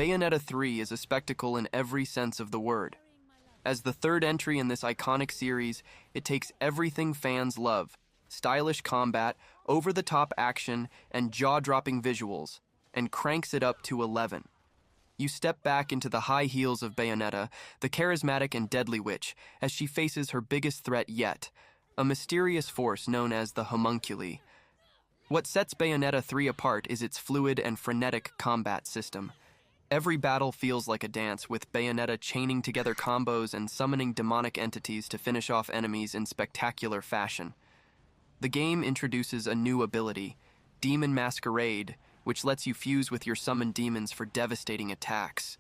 Bayonetta 3 is a spectacle in every sense of the word. As the third entry in this iconic series, it takes everything fans love: stylish combat, over-the-top action, and jaw-dropping visuals, and cranks it up to 11. You step back into the high heels of Bayonetta, the charismatic and deadly witch, as she faces her biggest threat yet, a mysterious force known as the Homunculi. What sets Bayonetta 3 apart is its fluid and frenetic combat system. Every battle feels like a dance, with Bayonetta chaining together combos and summoning demonic entities to finish off enemies in spectacular fashion. The game introduces a new ability, Demon Masquerade, which lets you fuse with your summoned demons for devastating attacks.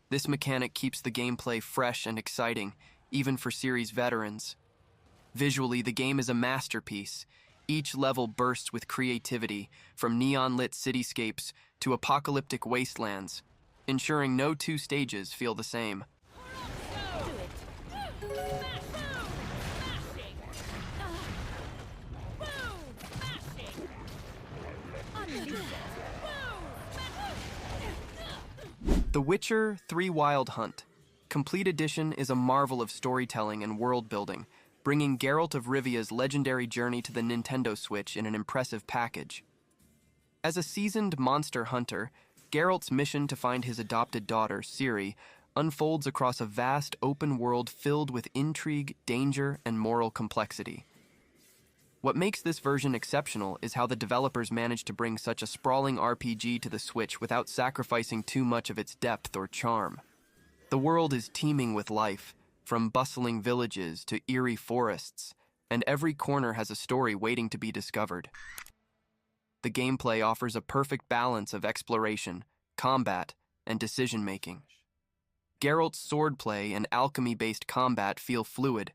This mechanic keeps the gameplay fresh and exciting, even for series veterans. Visually, the game is a masterpiece. Each level bursts with creativity, from neon-lit cityscapes to apocalyptic wastelands, ensuring no two stages feel the same. The Witcher 3 Wild Hunt Complete Edition is a marvel of storytelling and world-building, bringing Geralt of Rivia's legendary journey to the Nintendo Switch in an impressive package. As a seasoned monster hunter, Geralt's mission to find his adopted daughter, Ciri, unfolds across a vast open world filled with intrigue, danger, and moral complexity. What makes this version exceptional is how the developers managed to bring such a sprawling RPG to the Switch without sacrificing too much of its depth or charm. The world is teeming with life, from bustling villages to eerie forests, and every corner has a story waiting to be discovered. The gameplay offers a perfect balance of exploration, combat, and decision-making. Geralt's swordplay and alchemy-based combat feel fluid,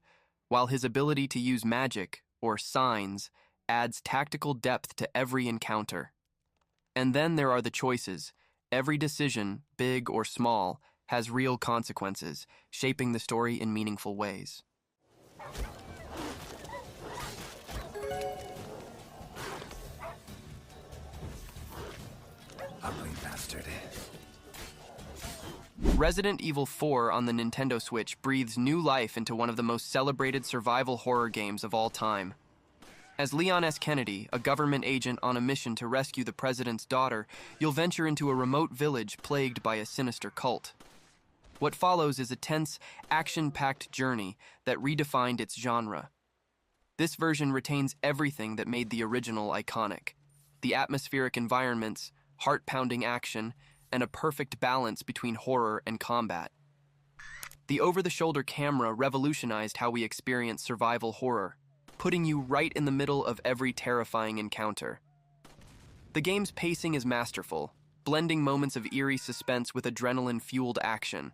while his ability to use magic, or signs, adds tactical depth to every encounter. And then there are the choices. Every decision, big or small, has real consequences, shaping the story in meaningful ways. Ugly bastard. Resident Evil 4 on the Nintendo Switch breathes new life into one of the most celebrated survival horror games of all time. As Leon S. Kennedy, a government agent on a mission to rescue the president's daughter, you'll venture into a remote village plagued by a sinister cult. What follows is a tense, action-packed journey that redefined its genre. This version retains everything that made the original iconic: the atmospheric environments, heart-pounding action, and a perfect balance between horror and combat. The over-the-shoulder camera revolutionized how we experience survival horror, putting you right in the middle of every terrifying encounter. The game's pacing is masterful, blending moments of eerie suspense with adrenaline-fueled action.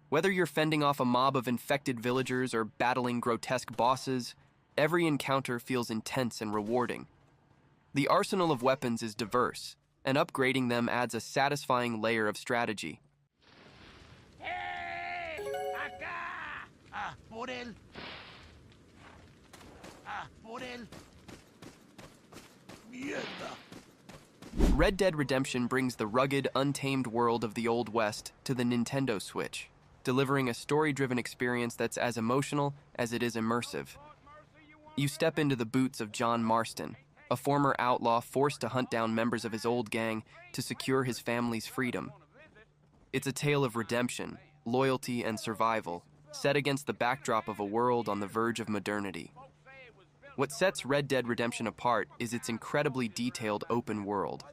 Whether you're fending off a mob of infected villagers or battling grotesque bosses, every encounter feels intense and rewarding. The arsenal of weapons is diverse, and upgrading them adds a satisfying layer of strategy. Hey! Acá! Ah, por él! Ah, por él! Mierda! Red Dead Redemption brings the rugged, untamed world of the Old West to the Nintendo Switch, delivering a story-driven experience that's as emotional as it is immersive. You step into the boots of John Marston, a former outlaw forced to hunt down members of his old gang to secure his family's freedom. It's a tale of redemption, loyalty, and survival, set against the backdrop of a world on the verge of modernity. What sets Red Dead Redemption apart is its incredibly detailed open world.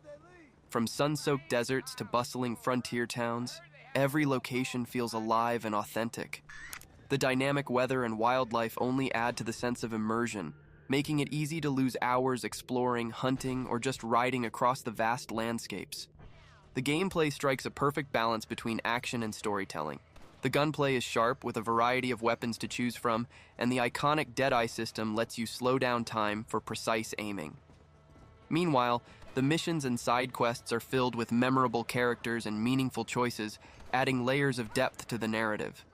From sun-soaked deserts to bustling frontier towns, every location feels alive and authentic. The dynamic weather and wildlife only add to the sense of immersion, making it easy to lose hours exploring, hunting, or just riding across the vast landscapes. The gameplay strikes a perfect balance between action and storytelling. The gunplay is sharp with a variety of weapons to choose from, and the iconic Deadeye system lets you slow down time for precise aiming. Meanwhile, the missions and side quests are filled with memorable characters and meaningful choices, adding layers of depth to the narrative.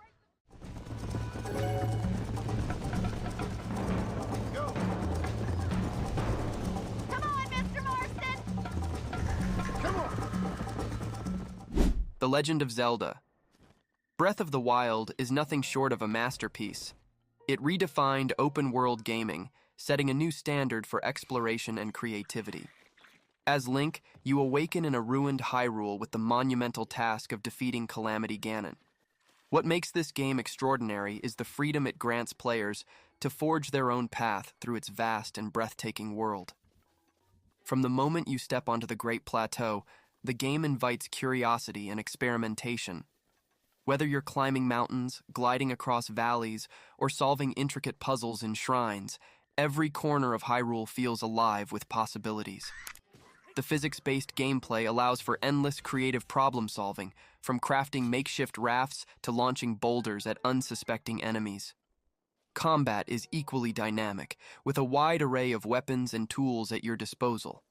The Legend of Zelda. Breath of the Wild is nothing short of a masterpiece. It redefined open-world gaming, setting a new standard for exploration and creativity. As Link, you awaken in a ruined Hyrule with the monumental task of defeating Calamity Ganon. What makes this game extraordinary is the freedom it grants players to forge their own path through its vast and breathtaking world. From the moment you step onto the Great Plateau, the game invites curiosity and experimentation. Whether you're climbing mountains, gliding across valleys, or solving intricate puzzles in shrines, every corner of Hyrule feels alive with possibilities. The physics-based gameplay allows for endless creative problem-solving, from crafting makeshift rafts to launching boulders at unsuspecting enemies. Combat is equally dynamic, with a wide array of weapons and tools at your disposal.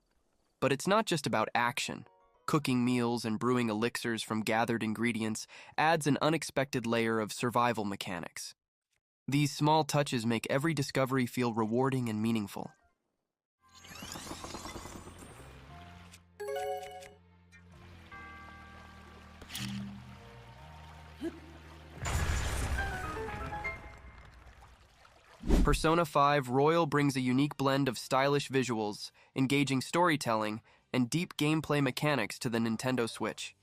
But it's not just about action. Cooking meals and brewing elixirs from gathered ingredients adds an unexpected layer of survival mechanics. These small touches make every discovery feel rewarding and meaningful. Persona 5 Royal brings a unique blend of stylish visuals, engaging storytelling, and deep gameplay mechanics to the Nintendo Switch.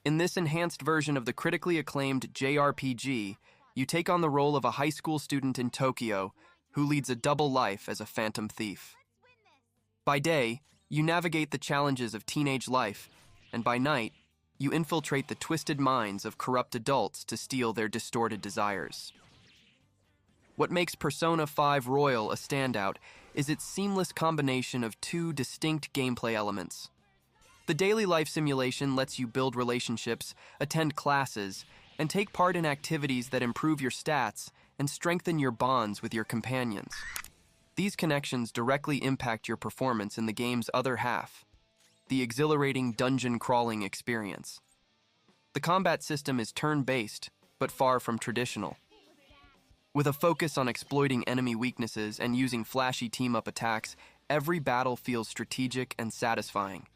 In this enhanced version of the critically acclaimed JRPG, you take on the role of a high school student in Tokyo who leads a double life as a phantom thief. By day, you navigate the challenges of teenage life, and by night, you infiltrate the twisted minds of corrupt adults to steal their distorted desires. What makes Persona 5 Royal a standout is its seamless combination of two distinct gameplay elements. The daily life simulation lets you build relationships, attend classes, and take part in activities that improve your stats and strengthen your bonds with your companions. These connections directly impact your performance in the game's other half, the exhilarating dungeon crawling experience. The combat system is turn-based, but far from traditional. With a focus on exploiting enemy weaknesses and using flashy team-up attacks, every battle feels strategic and satisfying.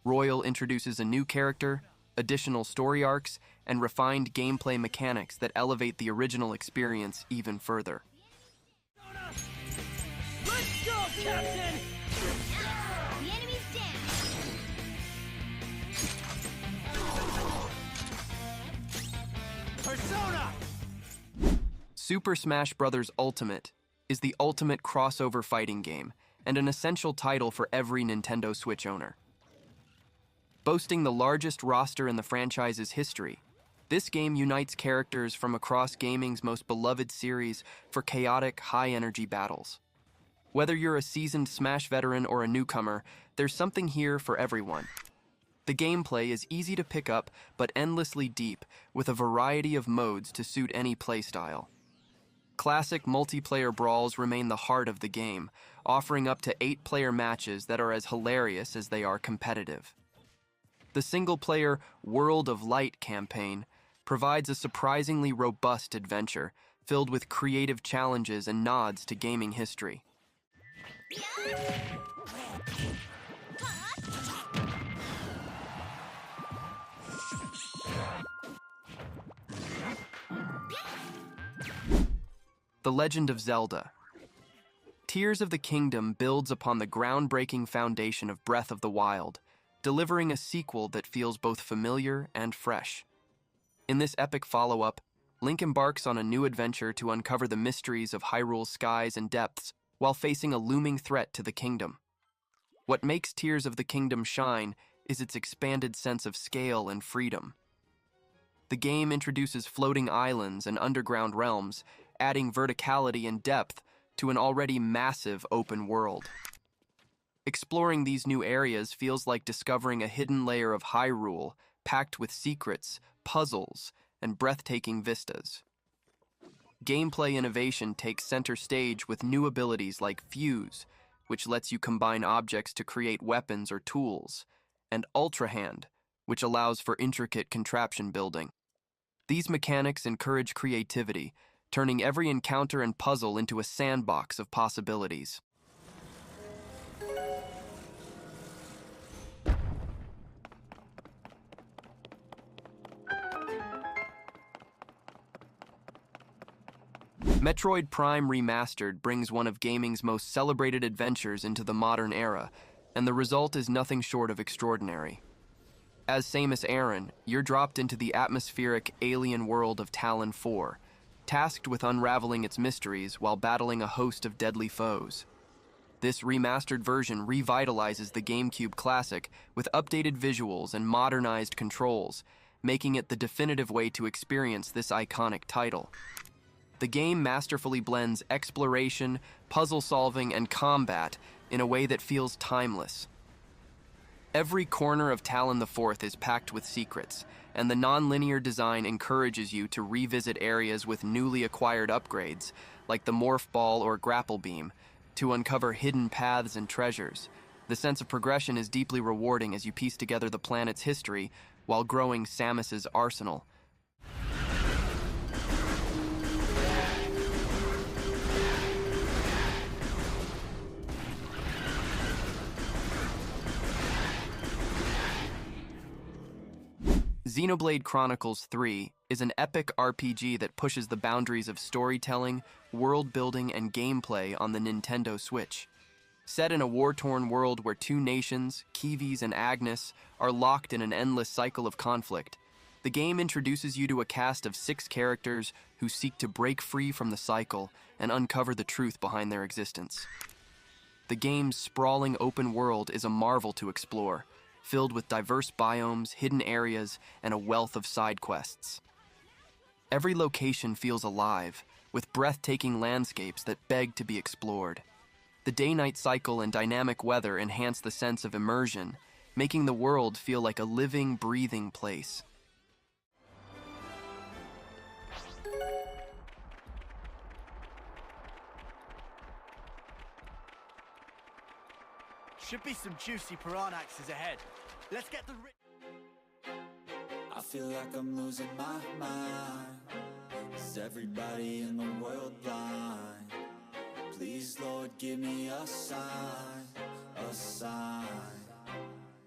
Royal introduces a new character, additional story arcs, and refined gameplay mechanics that elevate the original experience even further. Let's go, Captain! The enemy's down! Persona! Super Smash Bros. Ultimate is the ultimate crossover fighting game and an essential title for every Nintendo Switch owner. Boasting the largest roster in the franchise's history, this game unites characters from across gaming's most beloved series for chaotic, high-energy battles. Whether you're a seasoned Smash veteran or a newcomer, there's something here for everyone. The gameplay is easy to pick up but endlessly deep, with a variety of modes to suit any playstyle. Classic multiplayer brawls remain the heart of the game, offering up to 8-player matches that are as hilarious as they are competitive. The single-player World of Light campaign provides a surprisingly robust adventure, filled with creative challenges and nods to gaming history. The Legend of Zelda. Tears of the Kingdom builds upon the groundbreaking foundation of Breath of the Wild, delivering a sequel that feels both familiar and fresh. In this epic follow-up, Link embarks on a new adventure to uncover the mysteries of Hyrule's skies and depths while facing a looming threat to the kingdom. What makes Tears of the Kingdom shine is its expanded sense of scale and freedom. The game introduces floating islands and underground realms, adding verticality and depth to an already massive open world. Exploring these new areas feels like discovering a hidden layer of Hyrule, packed with secrets, puzzles, and breathtaking vistas. Gameplay innovation takes center stage with new abilities like Fuse, which lets you combine objects to create weapons or tools, and Ultra Hand, which allows for intricate contraption building. These mechanics encourage creativity, turning every encounter and puzzle into a sandbox of possibilities. Metroid Prime Remastered brings one of gaming's most celebrated adventures into the modern era, and the result is nothing short of extraordinary. As Samus Aran, you're dropped into the atmospheric alien world of Talon 4, tasked with unraveling its mysteries while battling a host of deadly foes. This remastered version revitalizes the GameCube classic with updated visuals and modernized controls, making it the definitive way to experience this iconic title. The game masterfully blends exploration, puzzle solving, and combat in a way that feels timeless. Every corner of Talon 4 is packed with secrets, and the non-linear design encourages you to revisit areas with newly acquired upgrades, like the Morph Ball or Grapple Beam, to uncover hidden paths and treasures. The sense of progression is deeply rewarding as you piece together the planet's history while growing Samus's arsenal. Xenoblade Chronicles 3 is an epic RPG that pushes the boundaries of storytelling, world-building, and gameplay on the Nintendo Switch. Set in a war-torn world where two nations, Kiwis and Agnes, are locked in an endless cycle of conflict, the game introduces you to a cast of 6 characters who seek to break free from the cycle and uncover the truth behind their existence. The game's sprawling open world is a marvel to explore, filled with diverse biomes, hidden areas, and a wealth of side quests. Every location feels alive, with breathtaking landscapes that beg to be explored. The day-night cycle and dynamic weather enhance the sense of immersion, making the world feel like a living, breathing place. Should be some juicy piranhaxes ahead. Let's get the I feel like I'm losing my mind. Is everybody in the world blind? Please, Lord, give me a sign, a sign.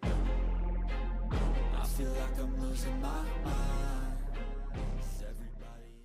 I feel like I'm losing my mind. Is everybody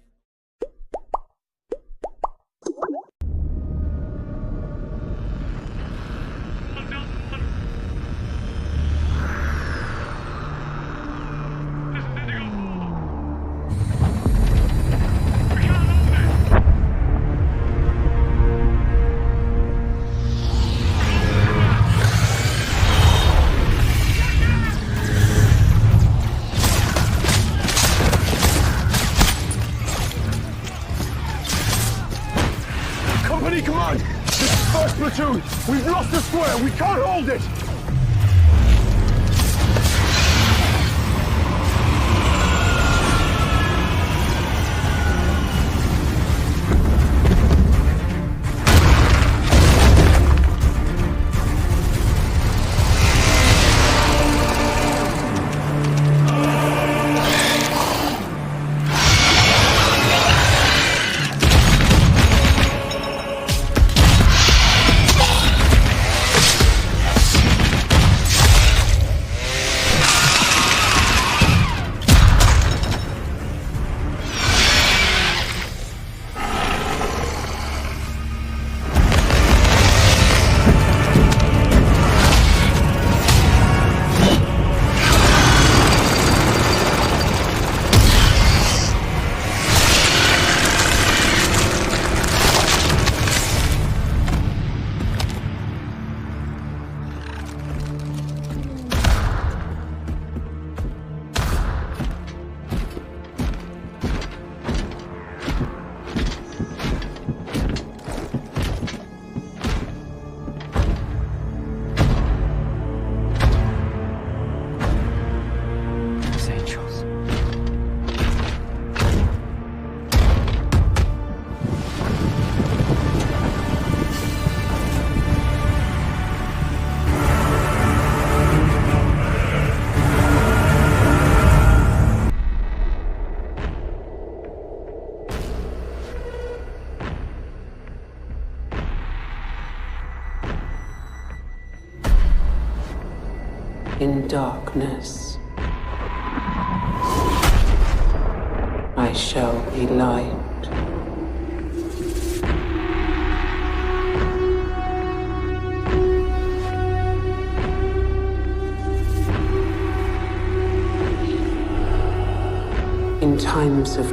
Company command! This is first platoon! We've lost the square! We can't hold it! In darkness, I shall be light. times of